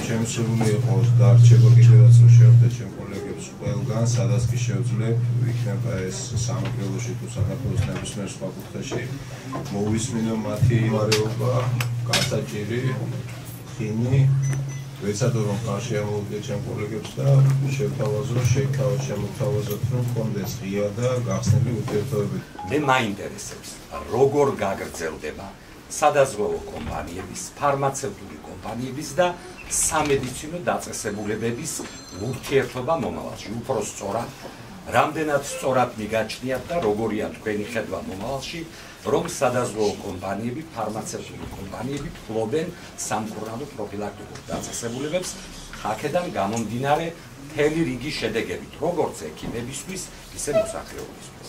შემსრული იყოს დარჩება კიდევაც შეხვდე ჩემ კოლეგებს ყველგან, სადაც კი შევძლებ, იქნება ეს სამაგრელოში თუ საქართველოს ნებისმიერ სხვა კუთხეში მოვისმინო მათი მარეობა, გასაჭირი, ხინი, ვეცადო რომ ხარში ამოვიდე ჩემ კოლეგებს და შემოთავაზოთ რომ კონდეს ღია და გახსნილი ურთიერთობები. მე მაინტერესებს, როგორ გაგრძელდება სადაზღვევო კომპანიების, ფარმაცევტული კომპანიების და სამედიცინო დაწესებულებების ურთიერთობა მომავალში. უფრო სწორად, რამდენად სწორად მიგაჩნიათ და როგორია თქვენი ხედვა მომავალში, რომ სადაზღვევო კომპანიები, ფარმაცევტული კომპანიები ფლობენ სამკურნალო პროფილაქტიკურ დაწესებულებებს, აქედან გამომდინარე მთელი რიგი შედეგებით, როგორც ექიმებისთვის, ისე მოსახლეობისთვის.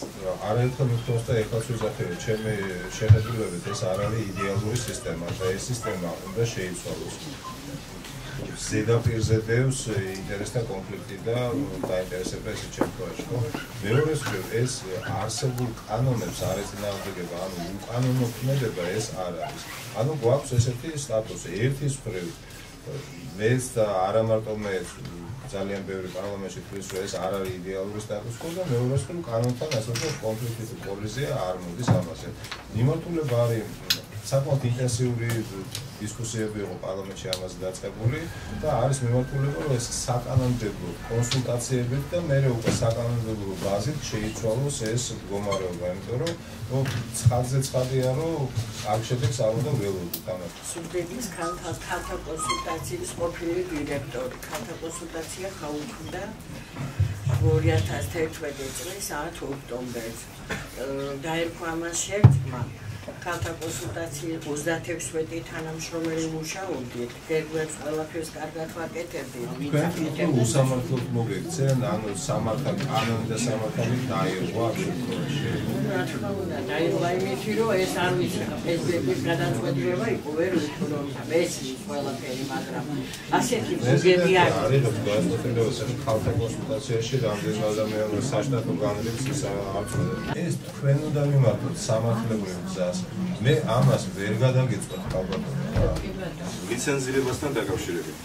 არაერთხელ მითხოვს და ეხლაც ვიზახერე, ჩემი შეხედულებით ეს არ არის იდეალური სისტემა და ეს სისტემა უნდა შეიცვალოს. ზედაპირზე დევს ინტერესთა კონფლიქტი და დაინტერესება ეს ჩემთვაში, ხო? მეორე ეს არსებულ კანონებს არ ეწინააღმდეგება, ანუ უკანონო ქმედება ეს არ არის. ანუ გვაქვს ესეთი სტატუსი, ერთის მხრივ მეც და არა მარტო მეც ძალიან ბევრი პარლამენტში თვლის, რომ ეს არ არის იდეალური სტატუს კო და მეორე მხრივ კანონთან ასეთი კონფლიქტის კოლიზია არ მოდის ამაზე. მიმართულება არის საკმაოდ ინტენსიური დისკუსიები იყო პარლამენტში ამაზე დაწყებული და არის მიმართულება რომ ეს საკანონმდებლო კონსულტაციებით და მე უკვე საკანონმდებლო ბაზით შეიცვალოს ეს მდგომარეობა, იმიტომ რომ ცხადზე ცხადია რომ აქ შედეგს არ უნდა ველოდოთ ამას. სუბდედის ქალთა კონსულტაციის ყოფილი დირექტორი, ქალთა კონსულტაცია გაუქმდა 2011 წლის 10 ოქტომბერს. დაერქვა ამას შეერთმა ქალთა კონსულტაციის 36 თანამშრომელი მუშაობდით, გეგმებს ყველაფერს კარგად ვაკეთებდით. თქვენ უსამართლოდ მოგექცენ, ანუ სამართა კანონი და სამართალი დაირღვა ამ შემთხვევაში. რა თქმა უნდა, დაირღვა იმით, რომ ეს არ ვიცი, პრეზიდენტის გადაწყვეტილება იყო, ვერ ვთქვი რომ ეს ყველაფერი, მაგრამ ასეთი გუგები არის. არის რომ გადაწყვეტილება ქალთა კონსულტაციაში რამდენი ადამიანი საშტატო განრიგს ის არ წოდებს. ეს თქვენ უნდა მიმართოთ სამართლებრივ გზას. მე ამას ვერ გადაგეწყვეტ ალბათ. ლიცენზირებასთან დაკავშირებით.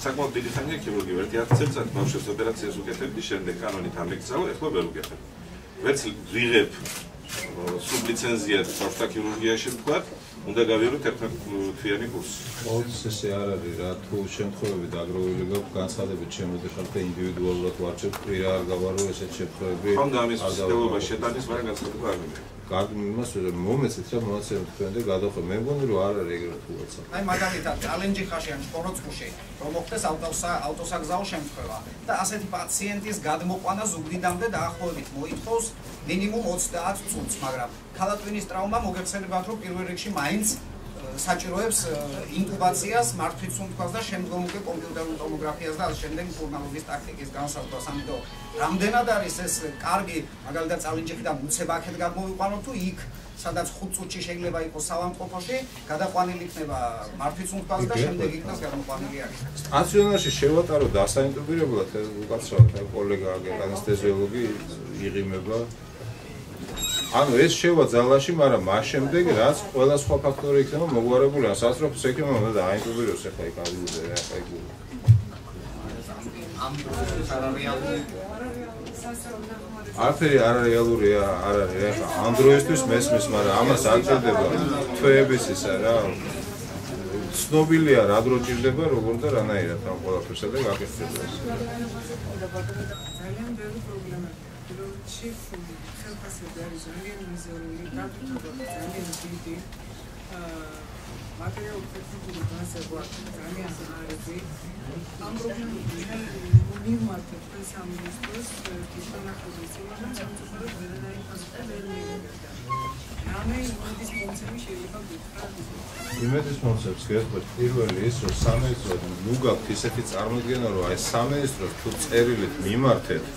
საკმაოდ დიდი ხანია ქირურგი ერთი 10 წელიწად ბავშვებს ოპერაციას უკეთებდი, შემდეგ კანონით ამეკრძალა, ეხლა ვერ უკეთებ. ვერც ვიღებ სუბლიცენზიად ბავშვთა ქირურგიაში ვთქვათ, უნდა გავიაროთ 11 თვიანი კურსი. ყოველთვის ესე არ არის რა, თუ შემთხვევები დაგროვილი გაქვს განცხადებით შემოდიხარ და ინდივიდუალურად ვარჩევ, კვირა არ გავარო ესეთ შემთხვევები. ხომ და ამის ცდილობა შეტანის, მაგრამ განცხადება არ მინდა. იმას მომეცეთ რა მონაცემ თქვენ და გადახვე. მე მგონი რომ არ არის ეგრეთ უაცა. აი მაგალითად ჩალენჯი ხაშიან სპორტსკუში, რომ მოხდეს ავტოსაგზაო შემთხვევა და ასეთი პაციენტის გადმოყვანა ზუგდიდამდე დაახლოებით მოითხოვს მინიმუმ 30 წუთს, მაგრამ ქალატვინის ტრავმა მოგეხსენებათ რომ პირველ რიგში მაინც საჭიროებს ინტუბაციას, მართვით სუნთქვას და შემდგომ უკვე კომპიუტერულ ტომოგრაფიას და ამ შემდეგ მკურნალობის ტაქტიკის განსაზღვრას. ამიტომ რამდენად არის ეს კარგი, მაგალითად წალენჯიხიდან უცებ აქეთ გამოვიყვანოთ თუ იქ, სადაც 5 წუთში შეიძლება იყოს სავანტყოფოში, გადაყვანილი იქნება მართვით სუნთქვას და შემდეგ იქნას გამოყვანილი არის. სტაციონარში შევატარო დასაინტუბირებლად უკაცრავად კოლეგა ანესთეზიოლოგი იღიმება. ანუ ეს შევა ძალაში, მაგრამ მას შემდეგ რაც ყველა სხვა ფაქტორი იქნება მოგვარებული, სასწრაფოს ექიმმა უნდა დააინტუბიროს ახლა იქ ავიდე რა ახლა იქ. არაფერი არარეალურია, არ არის ახლა ანდროისთვის მესმის, მაგრამ ამას არ ჭირდება თვეების ისა რა. ცნობილია რა დრო ჭირდება, როგორ და რანაირად ამ ყველაფერსა და გაკეთდება ეს. ძალიან ბევრი პრობლემაა. ხელფასებარის ძალიან მიზერული, დაფუძნებული ძალიან დიდი მატერიალური ტექნიკური განსაზღვრა ძალიან არის. ამ პრობლემებთან მიმართეთ სამინისტროს თვითონახების სიმაღლე, სამწუხაროდ ვერანაირი პასუხი ვერ მიიღებდა. რამე იმედის მომცემი შეიძლება გითხრათ? იმედის მომცემს გეტყვით პირველი ის რომ სამინისტროს ნუ გაქვთ ისეთი წარმოდგენა რომ აი სამინისტროს თუ წერილით მიმართეთ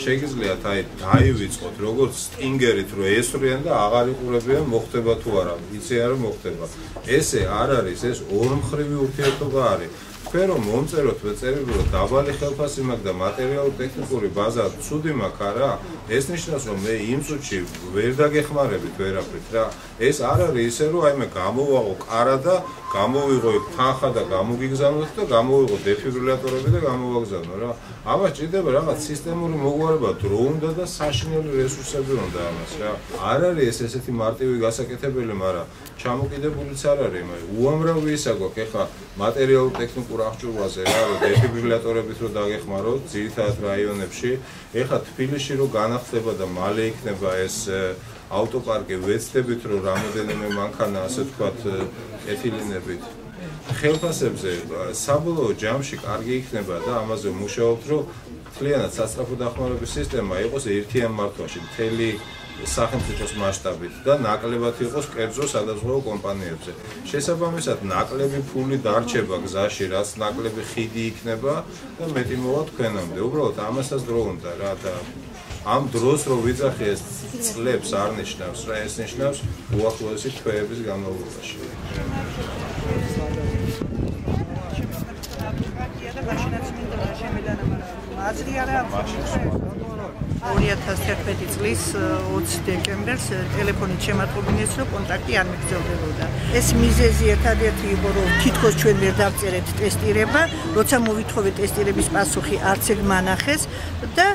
შეგიძლიათ აი დაივიწყოთ როგორც სტინგერით რომ ესვრიან და აღარ იყურებიან მოხდება თუ არა იციან რომ მოხდება ესე არ არის ეს ორმხრივი ურთიერთობა არის თქვენ რომ მომწეროთ წერილი რომ დაბალი ხელფასი მაქვს და მატერიალური ტექნიკური ბაზა ცუდი მაქვს არა ეს ნიშნავს რომ მე იმ წუთში ვერ დაგეხმარებით ვერაფრით რა ეს არ არის ისე რომ აი მე გამოვაღო კარა და გამოვიღო თანხა და გამოგიგზავნოთ და გამოვიღო დეფიბრილატორები და გამოვაგზავნო რა ამას ჭირდება რაღაც სისტემური მოგვარება დრო უნდა და საშინელი რესურსები უნდა ამას რა არ არის ეს ესეთი მარტივი გასაკეთებელი მაგრამ ჩამოკიდებულიც არ არის მე უამრავი ისა გვაქვს ეხლა მატერიალურ ტექნიკურ აღჭურვაზე რა რომ დეფიბრილატორებით რო დაგეხმაროთ ძირითადად რაიონებში ეხლა თბილისში რო განახდება და მალე იქნება ეს ავტოპარკი ვეცდებით რომ რამოდენიმე მანქანა ასე ვთქვათ ეთილინებით ხელფასებზე საბოლოო ჯამში კარგი იქნება და ამაზე მუშაობთ რომ მთლიანად სასწრაფო დახმარების სისტემა იყოს ერთიან მართვაში მთელი სახელმწიფოს მასშტაბით და ნაკლებად იყოს კერძო სადაზღვევო კომპანიებზე. შესაბამისად, ნაკლები ფული დარჩება გზაში, რაც ნაკლები ხიდი იქნება და მეტი მოვა თქვენამდე. უბრალოდ ამასაც დრო უნდა რა და ამ დროს რო ვიძახი ეს წლებს არ ნიშნავს რა, ეს ნიშნავს უახლოესი თვეების განმავლობაში. აზრი არა აქვს 2011 წლის 20 დეკემბერს ტელეფონით შემატყობინეს რომ კონტაქტი არ მიგრძელდებოდა. ეს მიზეზი ერთადერთი იყო რომ თითქოს ჩვენ ვერ დავწერეთ ტესტირება, როცა მოვითხოვეთ ტესტირების პასუხი არც ეგ მანახეს და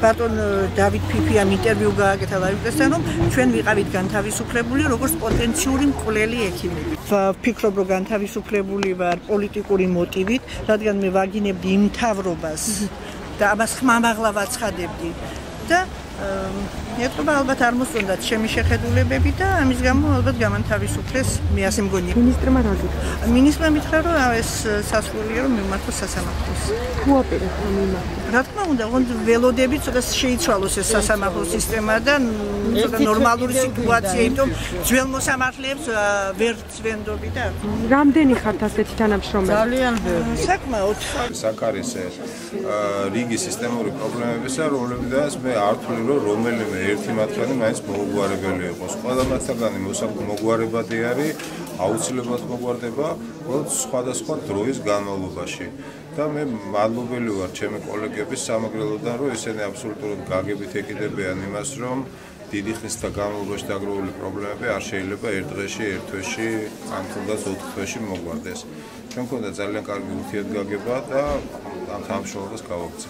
ბატონ დავით ფიფიამ ინტერვიუ გააკეთა ლაივტესთან რომ ჩვენ ვიყავით განთავისუფლებული როგორც პოტენციური მკვლელი ექიმები. ვფიქრობ რომ განთავისუფლებული ვარ პოლიტიკური მოტივით, რადგან მე ვაგინებდი იმ მთავრობას და ამას ხმამაღლა ვაცხადებდი და ეტყობა ალბათ არ მოსწონდათ ჩემი შეხედულებები და ამის გამო ალბათ გამანთავისუფლეს მე ასე მგონია. მინისტრმა რა გითხრა? მინისტრმა მითხრა რომ ეს სასურველია რომ მიმართოს სასამართლოს. უაპირეს რომ მიმართოს. რა თქმა უნდა, ველოდებით ცოტა შეიცვალოს ეს სასამართლო სისტემა და ცოტა ნორმალური სიტუაცია, იმიტომ ძველ მოსამართლეებს ვერ წვენდობი და რამდენი ხართ ასეთი თანამშრომელი? ძალიან საკმაოდ. საკარის რიგი სისტემური პრობლემებისა, რომლებიდანაც მე არ ვთვლი რომ რომელიმე ერთი მათგანი მაინც მოუგვარებელი იყოს. ყველა მათგანი მოგვარებადი არის, აუცილებლად მოგვარდება სხვადასხვა დროის განმავლობაში. და მე მადლობელი ვარ ჩემი კოლეგების სამაგრელოდან, რომ ისინი აბსოლუტურად გაგებით ეკიდებიან იმას, რომ დიდი ხნის განმავლობაში დაგროვებული პრობლემები არ შეიძლება ერთ დღეში, ერთ თვეში, ან თუნდაც 4 თვეში მოგვარდეს. ჩვენ გვქონდა ძალიან კარგი ურთიერთგაგება და ამ თანამშრომლობას გავაკეთე.